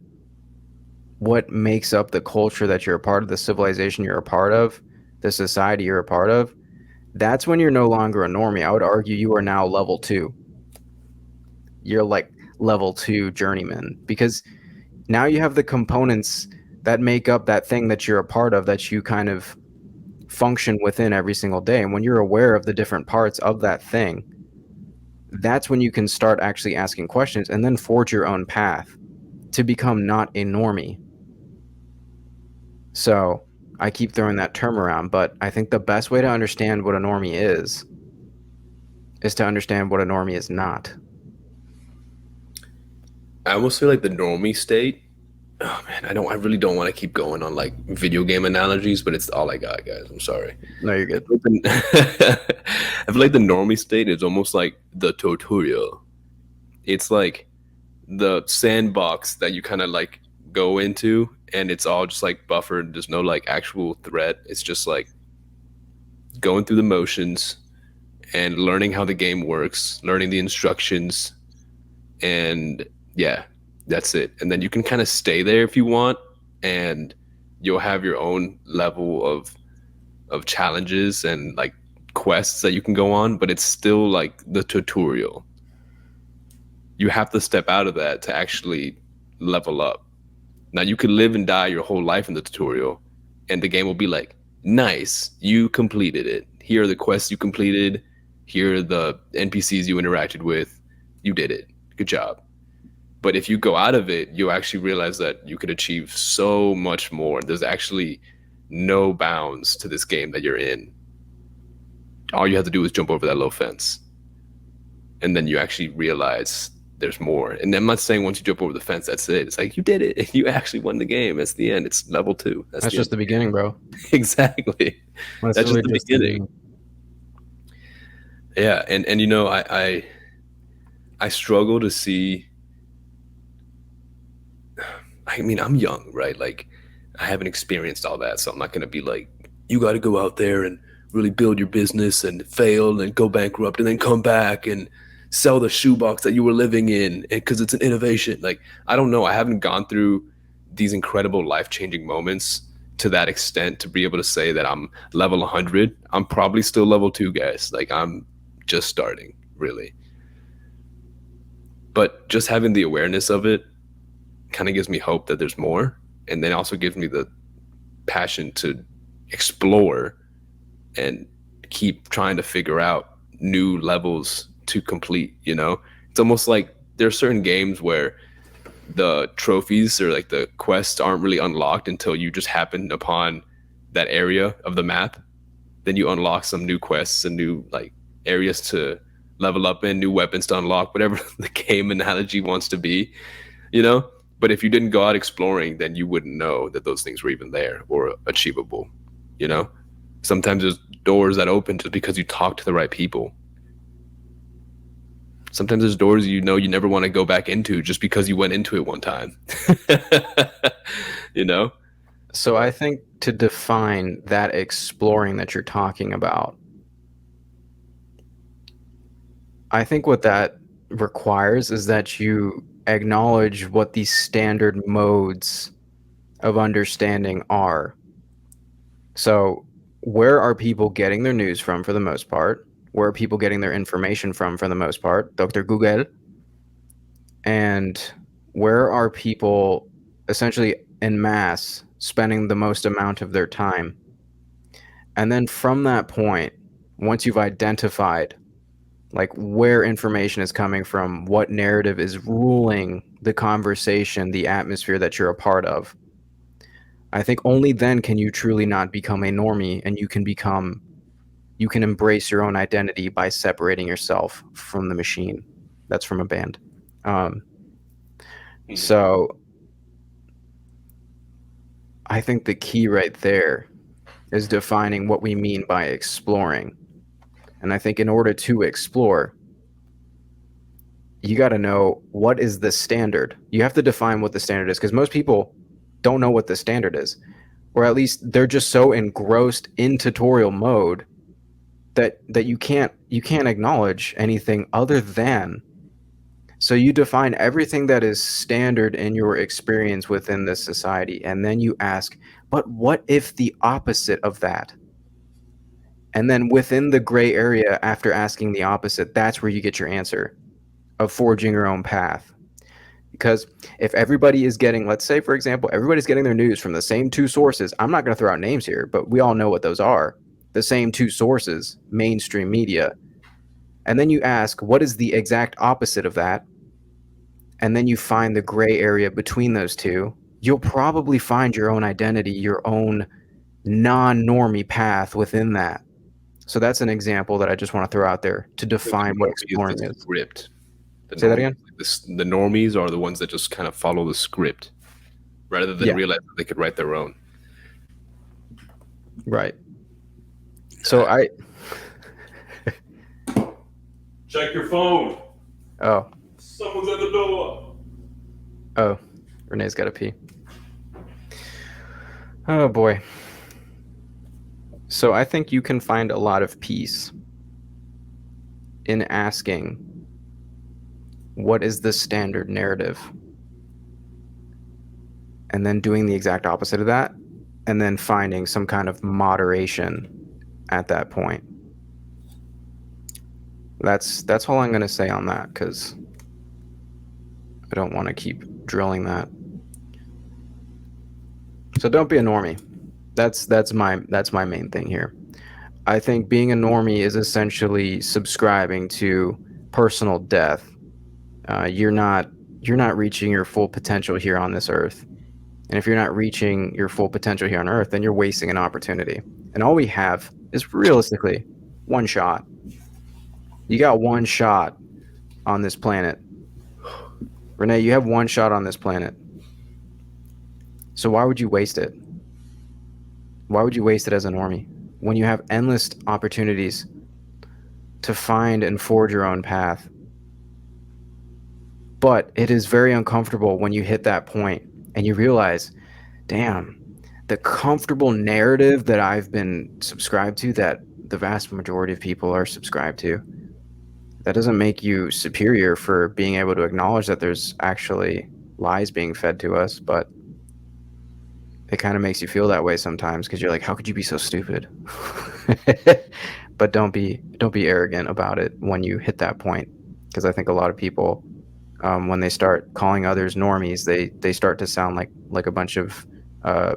makes up the culture that you're a part of, the civilization you're a part of, the society you're a part of, that's when you're no longer a normie. I would argue you are now level 2. You're like level 2 journeyman, because now you have the components that make up that thing that you're a part of, that you kind of function within every single day. And when you're aware of the different parts of that thing, that's when you can start actually asking questions and then forge your own path to become not a normie. So I keep throwing that term around, but I think the best way to understand what a normie is to understand what a normie is not. I will say like the normie state. Oh man, I really don't want to keep going on like video game analogies, but it's all I got, guys. I'm sorry. No, you're good. I feel like the normie state is almost like the tutorial. It's like the sandbox that you kind of like go into, and it's all just like buffered. There's no like actual threat. It's just like going through the motions and learning how the game works, learning the instructions, and yeah, that's it. And then you can kind of stay there if you want, and you'll have your own level of challenges and like quests that you can go on, but it's still like the tutorial. You have to step out of that to actually level up. Now you could live and die your whole life in the tutorial, and the game will be like, nice, you completed it. Here are the quests you completed. Here are the NPCs you interacted with. You did it. Good job. But if you go out of it, you'll actually realize that you could achieve so much more. There's actually no bounds to this game that you're in. All you have to do is jump over that low fence. And then you actually realize there's more. And I'm not saying once you jump over the fence, that's it. It's like, you did it. You actually won the game. That's the end. It's level 2. That's just the beginning, bro. Exactly. That's really just the beginning. Yeah. And you know, I struggle to see. I mean, I'm young, right? Like, I haven't experienced all that, so I'm not going to be like, you got to go out there and really build your business and fail and go bankrupt and then come back and sell the shoebox that you were living in because it's an innovation. Like, I don't know. I haven't gone through these incredible life-changing moments to that extent to be able to say that I'm level 100. I'm probably still level 2, guys. Like, I'm just starting, really. But just having the awareness of it kind of gives me hope that there's more, and then also gives me the passion to explore and keep trying to figure out new levels to complete. You know, it's almost like there are certain games where the trophies or like the quests aren't really unlocked until you just happen upon that area of the map. Then you unlock some new quests and new like areas to level up in, new weapons to unlock, whatever the game analogy wants to be, you know. But if you didn't go out exploring, then you wouldn't know that those things were even there or achievable, you know? Sometimes there's doors that open just because you talk to the right people. Sometimes there's doors you know you never want to go back into just because you went into it one time. You know? So I think to define that exploring that you're talking about, I think what that requires is that you acknowledge what these standard modes of understanding are. So, where are people getting their news from for the most part? Where are people getting their information from for the most part? Dr. Google. And where are people essentially en masse, spending the most amount of their time. And then from that point, once you've identified like where information is coming from, what narrative is ruling the conversation, the atmosphere that you're a part of, I think only then can you truly not become a normie, and you can embrace your own identity by separating yourself from the machine. That's from a band. So I think the key right there is defining what we mean by exploring. And I think in order to explore, you got to know what is the standard. You have to define what the standard is, because most people don't know what the standard is, or at least they're just so engrossed in tutorial mode that you can't acknowledge anything other than. So you define everything that is standard in your experience within this society, and then you ask, but what if the opposite of that? And then within the gray area, after asking the opposite, that's where you get your answer of forging your own path. Because if everybody is getting, let's say, for example, everybody's getting their news from the same two sources, I'm not going to throw out names here, but we all know what those are. The same two sources, mainstream media. And then you ask, what is the exact opposite of that? And then you find the gray area between those two. You'll probably find your own identity, your own non-normie path within that. So that's an example that I just want to throw out there to define what exploring is. Script. Say that again? The normies are the ones that just kind of follow the script rather than realize that they could write their own. Right. So Check your phone. Oh. Someone's at the door. Oh, Renee's got to pee. Oh boy. So I think you can find a lot of peace in asking, what is the standard narrative? And then doing the exact opposite of that, and then finding some kind of moderation at that point. That's all I'm going to say on that, because I don't want to keep drilling that. So don't be a normie. That's my main thing here. I think being a normie is essentially subscribing to personal death. You're not reaching your full potential here on this earth. And if you're not reaching your full potential here on earth, then you're wasting an opportunity. And all we have is realistically one shot. You got one shot on this planet. Renee, you have one shot on this planet. So why would you waste it? Why would you waste it as a normie when you have endless opportunities to find and forge your own path? But it is very uncomfortable when you hit that point and you realize, damn, the comfortable narrative that I've been subscribed to, that the vast majority of people are subscribed to, that doesn't make you superior for being able to acknowledge that there's actually lies being fed to us, but it kind of makes you feel that way sometimes, because you're like, how could you be so stupid? But don't be arrogant about it when you hit that point, because I think a lot of people, when they start calling others normies, they start to sound like a bunch of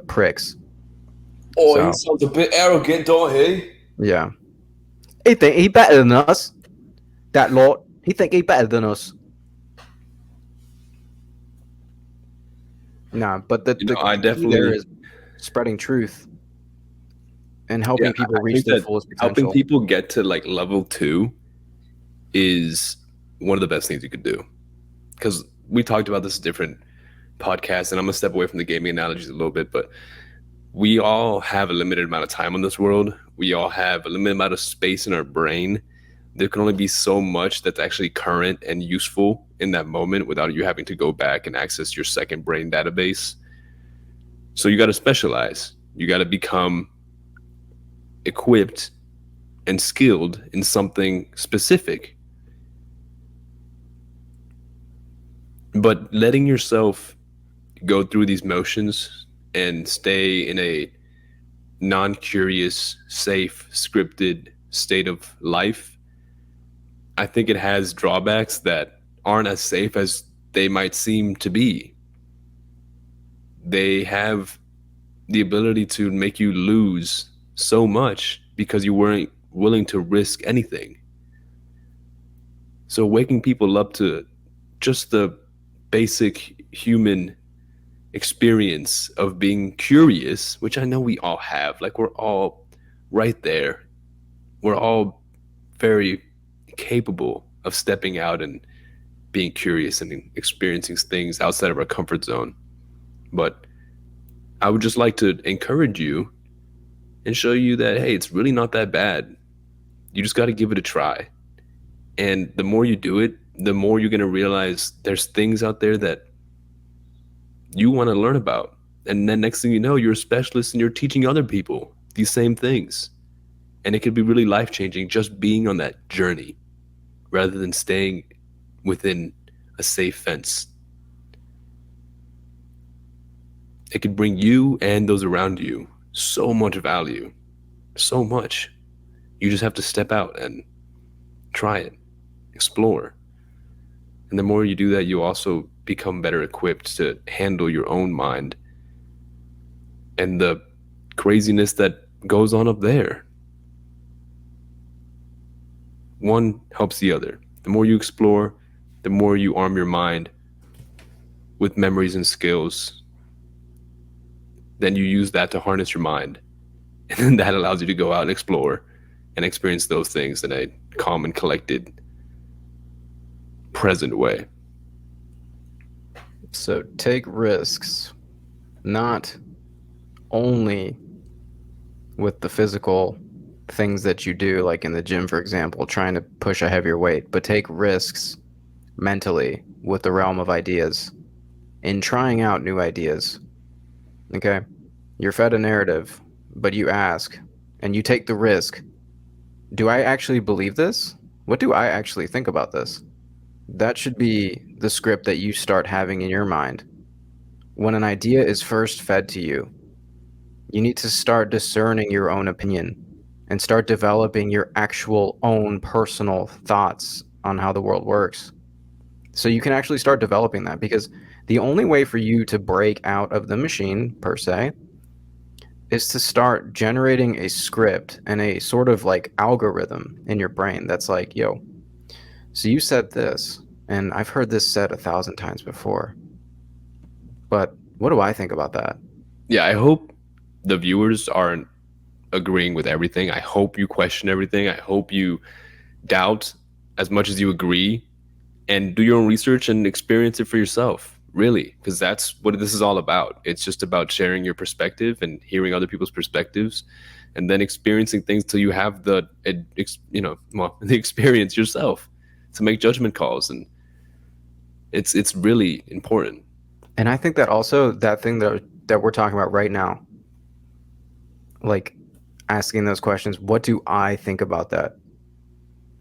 pricks. Oh, so, he sounds a bit arrogant, don't he? Yeah. He think he better than us. That lot. He think he better than us. Nah, but the I definitely there is spreading truth and helping people reach their fullest potential. Helping people get to like level 2 is one of the best things you could do. Because we talked about this in different podcasts, and I'm gonna step away from the gaming analogies a little bit, but we all have a limited amount of time on this world. We all have a limited amount of space in our brain. There can only be so much that's actually current and useful in that moment without you having to go back and access your second brain database. So you got to specialize. You got to become equipped and skilled in something specific. But letting yourself go through these motions and stay in a non-curious, safe, scripted state of life, I think it has drawbacks that aren't as safe as they might seem to be. they have the ability to make you lose so much because you weren't willing to risk anything. So waking people up to just the basic human experience of being curious, which I know we all have, like we're all right there. We're all very capable of stepping out and being curious and experiencing things outside of our comfort zone. But I would just like to encourage you and show you that, hey, it's really not that bad. You just got to give it a try. And the more you do it, the more you're going to realize there's things out there that you want to learn about. And then next thing you know, you're a specialist and you're teaching other people these same things. And it could be really life-changing just being on that journey rather than staying within a safe fence. It could bring you and those around you so much value, so much. You just have to step out and try it, explore. And the more you do that, you also become better equipped to handle your own mind and the craziness that goes on up there. One helps the other. The more you explore, the more you arm your mind with memories and skills. Then you use that to harness your mind. And then that allows you to go out and explore and experience those things in a calm and collected, present way. So take risks, not only with the physical things that you do, like in the gym, for example, trying to push a heavier weight, but take risks mentally with the realm of ideas in trying out new ideas. Okay? You're fed a narrative, but you ask and you take the risk. Do I actually believe this? What do I actually think about this? That should be the script that you start having in your mind. When an idea is first fed to you, you need to start discerning your own opinion and start developing your actual own personal thoughts on how the world works. So you can actually start developing that, because the only way for you to break out of the machine, per se, is to start generating a script and a sort of like algorithm in your brain that's like, yo, so you said this, and I've heard this said 1,000 times before, but what do I think about that? Yeah, I hope the viewers aren't agreeing with everything. I hope you question everything. I hope you doubt as much as you agree, and do your own research and experience it for yourself, really, because that's what this is all about. It's just about sharing your perspective and hearing other people's perspectives, and then experiencing things till you have the experience yourself to make judgment calls. And it's really important. And I think that also that thing that we're talking about right now, like asking those questions, what do I think about that?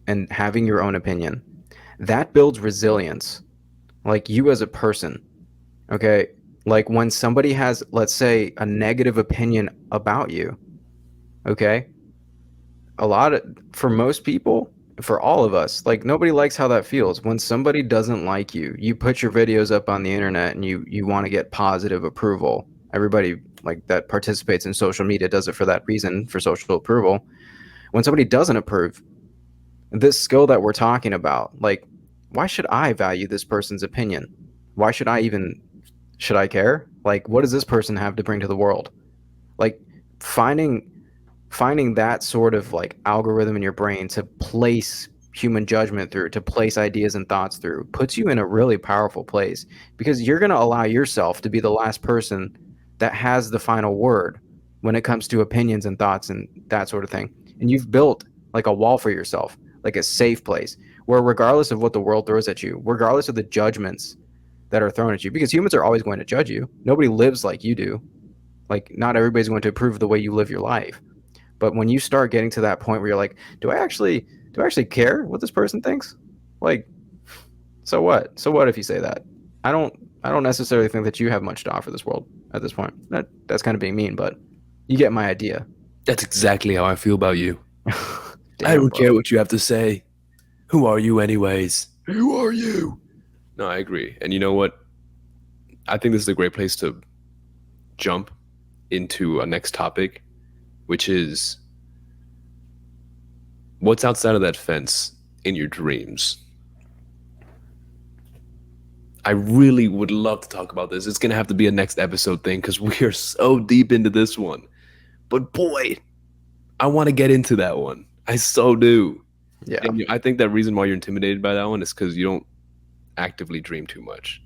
And having your own opinion, that builds resilience. Like you as a person, okay? Like when somebody has, let's say, a negative opinion about you, okay? For most people, for all of us, like nobody likes how that feels. When somebody doesn't like you, you put your videos up on the internet and you want to get positive approval. Everybody like that participates in social media does it for that reason, for social approval. When somebody doesn't approve, this skill that we're talking about, like, why should I value this person's opinion? Why should I care? Like, what does this person have to bring to the world? Like finding that sort of like algorithm in your brain to place human judgment through, to place ideas and thoughts through, puts you in a really powerful place, because you're going to allow yourself to be the last person that has the final word when it comes to opinions and thoughts and that sort of thing. And you've built like a wall for yourself, like a safe place where regardless of what the world throws at you, regardless of the judgments that are thrown at you, because humans are always going to judge you. Nobody lives like you do. Like not everybody's going to approve of the way you live your life. But when you start getting to that point where you're like, do I actually care what this person thinks? Like, so what? So what if you say that? I don't necessarily think that you have much to offer this world at this point. That's kind of being mean, but you get my idea. That's exactly how I feel about you. Damn, I don't bro. care what you have to say. Who are you anyways? Who are you? No, I agree. And you know what? I think this is a great place to jump into a next topic, which is what's outside of that fence in your dreams. I really would love to talk about this. It's going to have to be a next episode thing because we are so deep into this one. But boy, I want to get into that one. I so do. Yeah. And I think that reason why you're intimidated by that one is because you don't actively dream too much.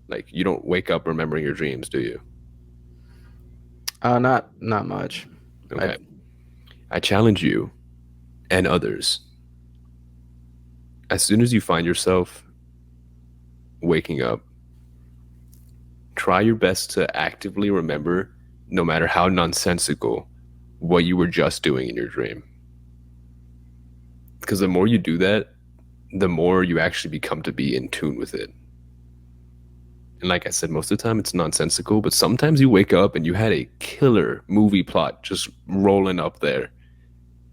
Like, you don't wake up remembering your dreams, do you? Not much. Okay. I challenge you and others. As soon as you find yourself waking up, try your best to actively remember, no matter how nonsensical, what you were just doing in your dream. Because the more you do that, the more you actually become to be in tune with it. And like I said, most of the time it's nonsensical, but sometimes you wake up and you had a killer movie plot just rolling up there.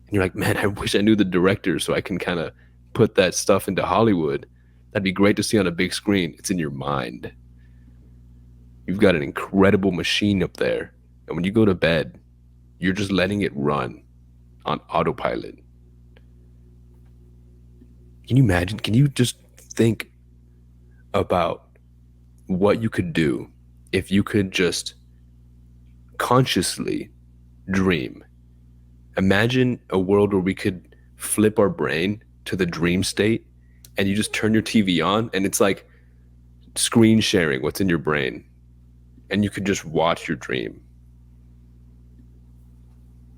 And you're like, man, I wish I knew the director so I can kind of put that stuff into Hollywood. That'd be great to see on a big screen. It's in your mind. You've got an incredible machine up there. And when you go to bed, you're just letting it run on autopilot. Can you imagine? Can you just think about what you could do if you could just consciously dream? Imagine a world where we could flip our brain to the dream state and you just turn your TV on and it's like screen sharing what's in your brain and you could just watch your dream.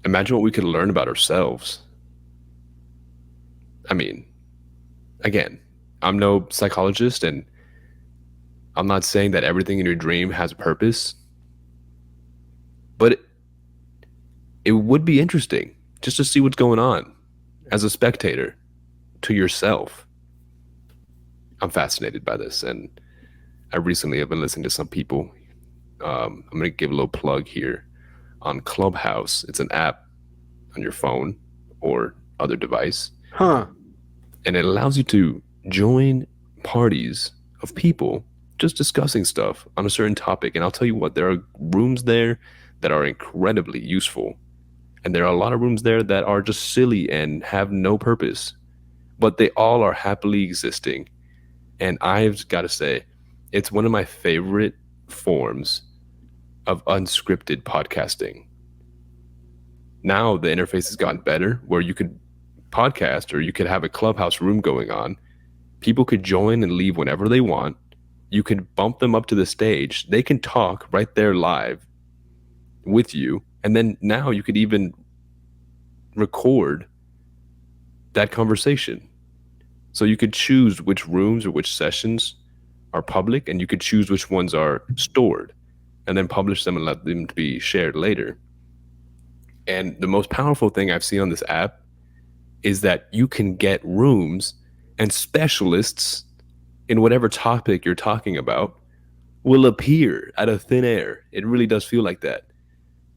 Imagine what we could learn about ourselves. I mean, again, I'm no psychologist and I'm not saying that everything in your dream has a purpose, but it would be interesting just to see what's going on as a spectator to yourself. I'm fascinated by this, and I recently have been listening to some people. I'm going to give a little plug here on Clubhouse. It's an app on your phone or other device. Huh. And it allows you to join parties of people just discussing stuff on a certain topic. And I'll tell you what, there are rooms there that are incredibly useful. And there are a lot of rooms there that are just silly and have no purpose. But they all are happily existing. And I've got to say, it's one of my favorite forms of unscripted podcasting. Now the interface has gotten better where you could podcast or you could have a Clubhouse room going on. People could join and leave whenever they want. You could bump them up to the stage. They can talk right there live with you. And then now you could even record that conversation. So you could choose which rooms or which sessions are public, and you could choose which ones are stored and then publish them and let them be shared later. And the most powerful thing I've seen on this app is that you can get rooms and specialists in whatever topic you're talking about will appear out of thin air. It really does feel like that.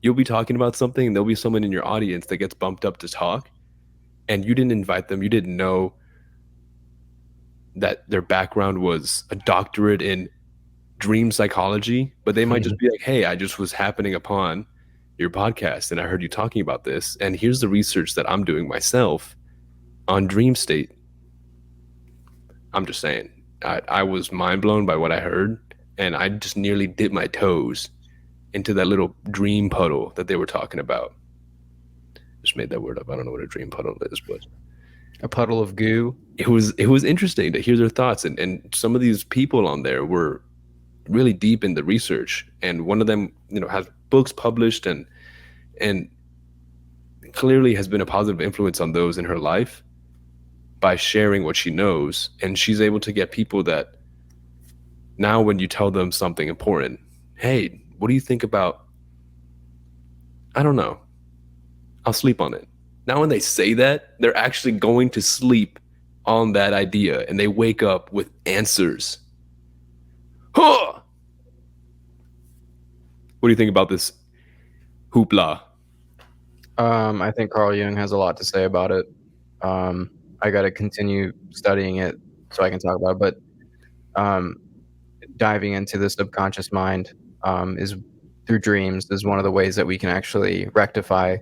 You'll be talking about something and there'll be someone in your audience that gets bumped up to talk and you didn't invite them. You didn't know that their background was a doctorate in dream psychology, but they might just be like, hey, I just was happening upon your podcast and I heard you talking about this. And here's the research that I'm doing myself on dream state. I'm just saying, I was mind blown by what I heard. And I just nearly dipped my toes into that little dream puddle that they were talking about. Just made that word up. I don't know what a dream puddle is, but A puddle of goo. it was interesting to hear their thoughts. And some of these people on there were really deep in the research. And one of them, has books published and clearly has been a positive influence on those in her life by sharing what she knows. And she's able to get people that now when you tell them something important, hey, what do you think about, I don't know, I'll sleep on it. Now when they say that, they're actually going to sleep on that idea and they wake up with answers. Huh! What do you think about this hoopla? I think Carl Jung has a lot to say about it. I got to continue studying it so I can talk about it. But diving into the subconscious mind is through dreams is one of the ways that we can actually rectify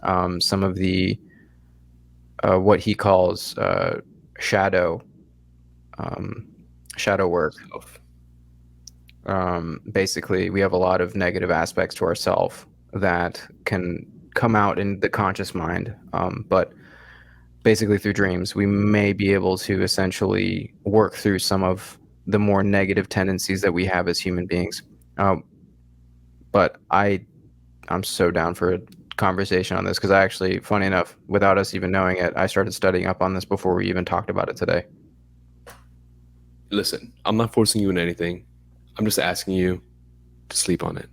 some of the what he calls shadow work. Basically, we have a lot of negative aspects to ourself that can come out in the conscious mind, but basically through dreams we may be able to essentially work through some of the more negative tendencies that we have as human beings. But I'm so down for a conversation on this, because I actually, funny enough, without us even knowing it, I started studying up on this before we even talked about it today. Listen, I'm not forcing you in anything. I'm just asking you to sleep on it.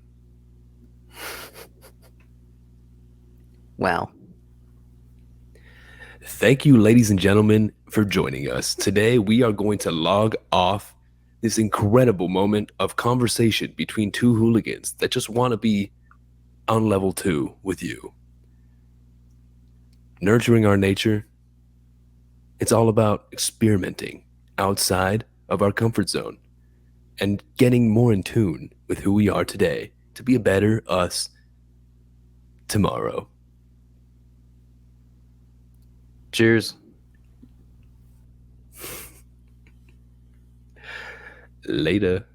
Wow. Thank you, ladies and gentlemen, for joining us. Today, we are going to log off this incredible moment of conversation between two hooligans that just want to be on level 2 with you. Nurturing our nature, it's all about experimenting outside of our comfort zone and getting more in tune with who we are today to be a better us tomorrow. Cheers. Later.